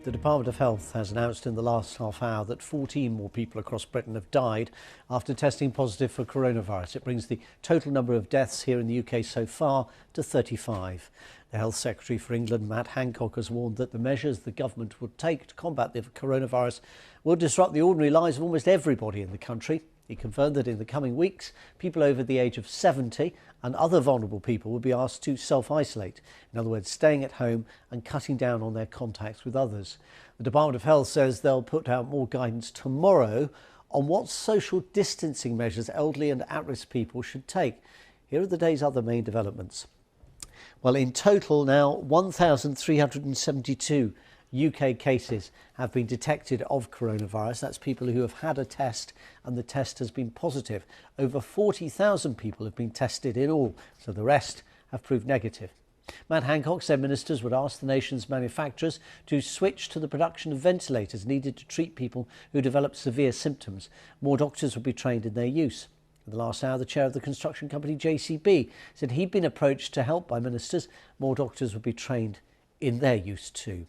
The Department of Health has announced in the last half hour that 14 more people across Britain have died after testing positive for coronavirus. It brings the total number of deaths here in the UK so far to 35. The Health Secretary for England, Matt Hancock, has warned that the measures the government would take to combat the coronavirus will disrupt the ordinary lives of almost everybody in the country. He confirmed that in the coming weeks, people over the age of 70 and other vulnerable people will be asked to self-isolate. In other words, staying at home and cutting down on their contacts with others. The Department of Health says they'll put out more guidance tomorrow on what social distancing measures elderly and at-risk people should take. Here are the day's other main developments. Well, in total now, 1,372 UK cases have been detected of coronavirus. That's people who have had a test and the test has been positive. Over 40,000 people have been tested in all, so the rest have proved negative. Matt Hancock said ministers would ask the nation's manufacturers to switch to the production of ventilators needed to treat people who develop severe symptoms. More doctors would be trained in their use. In the last hour, the chair of the construction company JCB said he'd been approached to help by ministers. More doctors would be trained in their use too.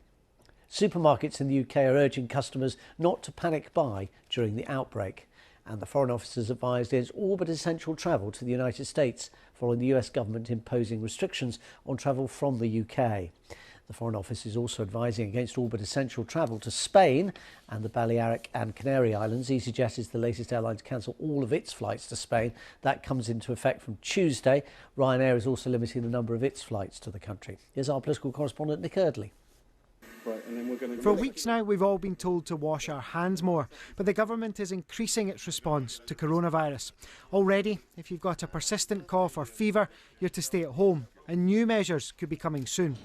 Supermarkets in the UK are urging customers not to panic buy during the outbreak. And the Foreign Office has advised against all but essential travel to the United States following the US government imposing restrictions on travel from the UK. The Foreign Office is also advising against all but essential travel to Spain and the Balearic and Canary Islands. EasyJet is the latest airline to cancel all of its flights to Spain. That comes into effect from Tuesday. Ryanair is also limiting the number of its flights to the country. Here's our political correspondent Nick Eardley. For weeks now, we've all been told to wash our hands more, but the government is increasing its response to coronavirus. Already, if you've got a persistent cough or fever, you're to stay at home, and new measures could be coming soon.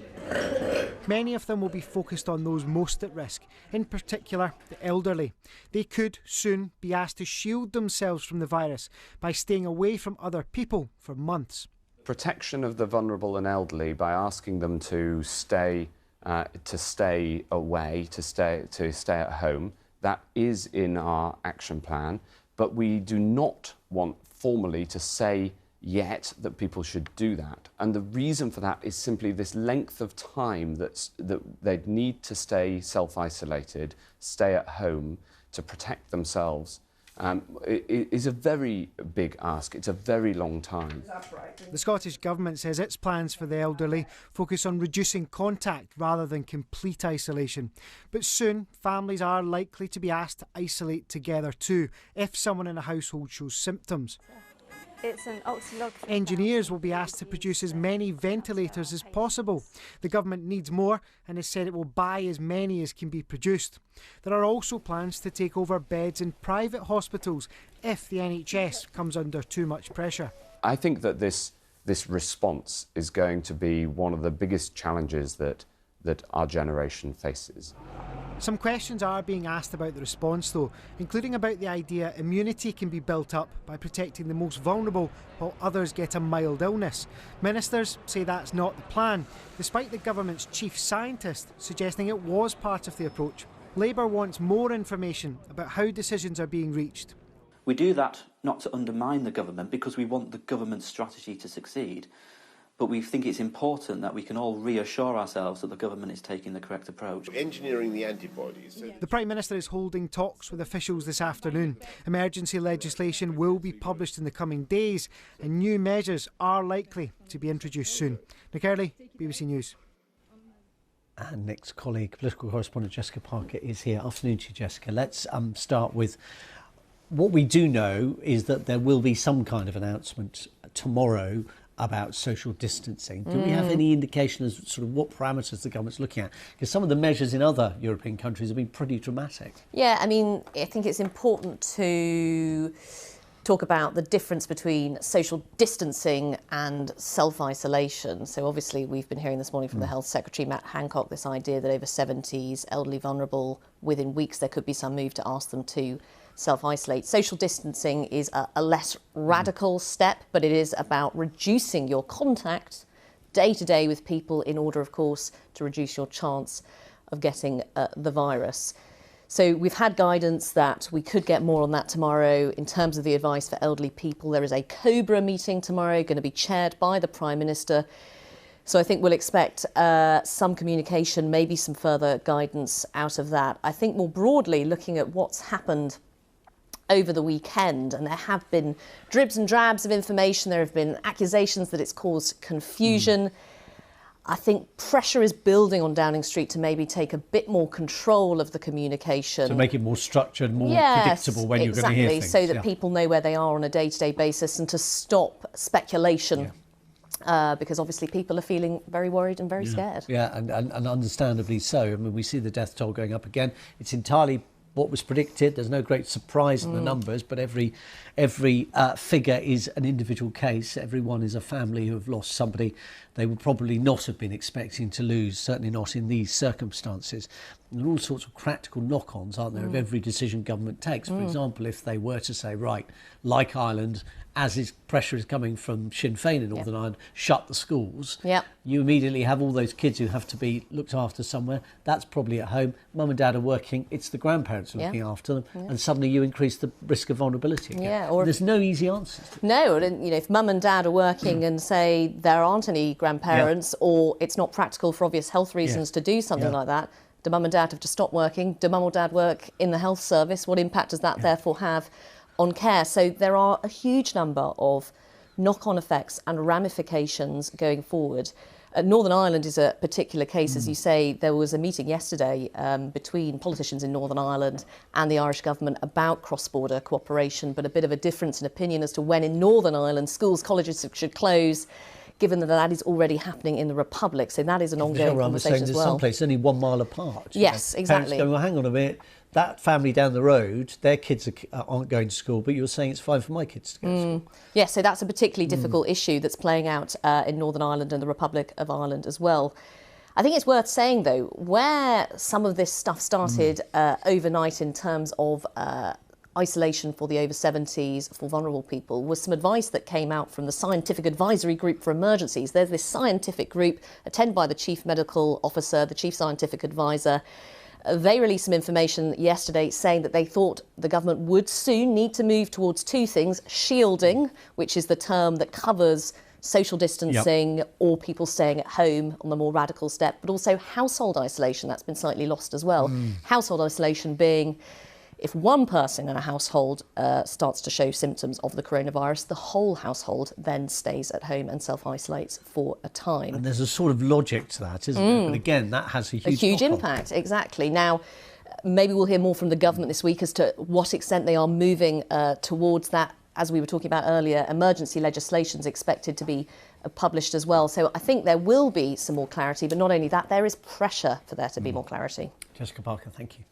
Many of them will be focused on those most at risk, in particular the elderly. They could soon be asked to shield themselves from the virus by staying away from other people for months. Protection of the vulnerable and elderly by asking them to stay away, to stay at home. That is in our action plan, but we do not want formally to say yet that people should do that. And the reason for that is simply this length of time that they'd need to stay self-isolated, stay at home to protect themselves. It is a very big ask. It's a very long time. The Scottish Government says its plans for the elderly focus on reducing contact rather than complete isolation. But soon, families are likely to be asked to isolate together too if someone in a household shows symptoms. It's an oxylog. Engineers will be asked to produce as many ventilators as possible. The government needs more and has said it will buy as many as can be produced. There are also plans to take over beds in private hospitals if the NHS comes under too much pressure. I think that this response is going to be one of the biggest challenges that our generation faces. Some questions are being asked about the response though, including about the idea immunity can be built up by protecting the most vulnerable while others get a mild illness. Ministers say that's not the plan, despite the government's chief scientist suggesting it was part of the approach. Labour wants more information about how decisions are being reached. We do that not to undermine the government because we want the government's strategy to succeed, but we think it's important that we can all reassure ourselves that the government is taking the correct approach. Engineering the antibodies. The Prime Minister is holding talks with officials this afternoon. Emergency legislation will be published in the coming days and new measures are likely to be introduced soon. Nick Eardley, BBC News. And Nick's colleague, political correspondent Jessica Parker is here. Afternoon to you, Jessica. Let's start with what we do know is that there will be some kind of announcement tomorrow about social distancing. Do we have any indication as sort of what parameters the government's looking at? Because some of the measures in other European countries have been pretty dramatic. Yeah, I mean, I think it's important to talk about the difference between social distancing and self-isolation. So obviously we've been hearing this morning from the Health Secretary, Matt Hancock, this idea that over 70s, elderly, vulnerable, within weeks there could be some move to ask them to self-isolate. Social distancing is a less radical step, but it is about reducing your contact day to day with people in order, of course, to reduce your chance of getting the virus. So we've had guidance that we could get more on that tomorrow. In terms of the advice for elderly people, there is a COBRA meeting tomorrow, going to be chaired by the Prime Minister. So I think we'll expect some communication, maybe some further guidance out of that. I think more broadly, looking at what's happened over the weekend, and there have been dribs and drabs of information, there have been accusations that it's caused confusion. I think pressure is building on Downing Street to maybe take a bit more control of the communication. To make it more structured, more predictable when you're going to hear things. So that people know where they are on a day-to-day basis, and to stop speculation. Because obviously people are feeling very worried and very scared. Yeah, and understandably so. I mean, we see the death toll going up again. It's entirely what was predicted. There's no great surprise in the numbers, but every figure is an individual case. Everyone is a family who have lost somebody they would probably not have been expecting to lose, certainly not in these circumstances. And there are all sorts of practical knock-ons, aren't there, of every decision government takes. For example, if they were to say, right, like Ireland, as pressure is coming from Sinn Féin in Northern Ireland, shut the schools, you immediately have all those kids who have to be looked after somewhere. That's probably at home. Mum and dad are working. It's the grandparents who are looking after them. And suddenly you increase the risk of vulnerability again. Or there's no easy answers. No, and if mum and dad are working and say there aren't any grandparents or it's not practical for obvious health reasons to do something like that, do mum and dad have to stop working? Do mum or dad work in the health service? What impact does that therefore have on care? So there are a huge number of knock-on effects and ramifications going forward. Northern Ireland is a particular case, as you say. There was a meeting yesterday between politicians in Northern Ireland and the Irish government about cross-border cooperation, but a bit of a difference in opinion as to when in Northern Ireland schools, colleges should close, given that that is already happening in the Republic. So that is an ongoing conversation as well. There's some places only 1 mile apart. Yes, exactly. Parents going, well, hang on a minute, that family down the road, their kids aren't going to school, but you're saying it's fine for my kids to go to school. Yes, so that's a particularly difficult issue that's playing out in Northern Ireland and the Republic of Ireland as well. I think it's worth saying, though, where some of this stuff started overnight in terms of isolation for the over 70s, for vulnerable people, was some advice that came out from the Scientific Advisory Group for Emergencies. There's this scientific group attended by the Chief Medical Officer, the Chief Scientific Advisor. They released some information yesterday saying that they thought the government would soon need to move towards two things: shielding, which is the term that covers social distancing or people staying at home on the more radical step, but also household isolation. That's been slightly lost as well. Household isolation being if one person in a household starts to show symptoms of the coronavirus, the whole household then stays at home and self-isolates for a time. And there's a sort of logic to that, isn't there? But again, that has a huge impact, exactly. Now, maybe we'll hear more from the government this week as to what extent they are moving towards that. As we were talking about earlier, emergency legislation is expected to be published as well. So I think there will be some more clarity, but not only that, there is pressure for there to be more clarity. Jessica Parker, thank you.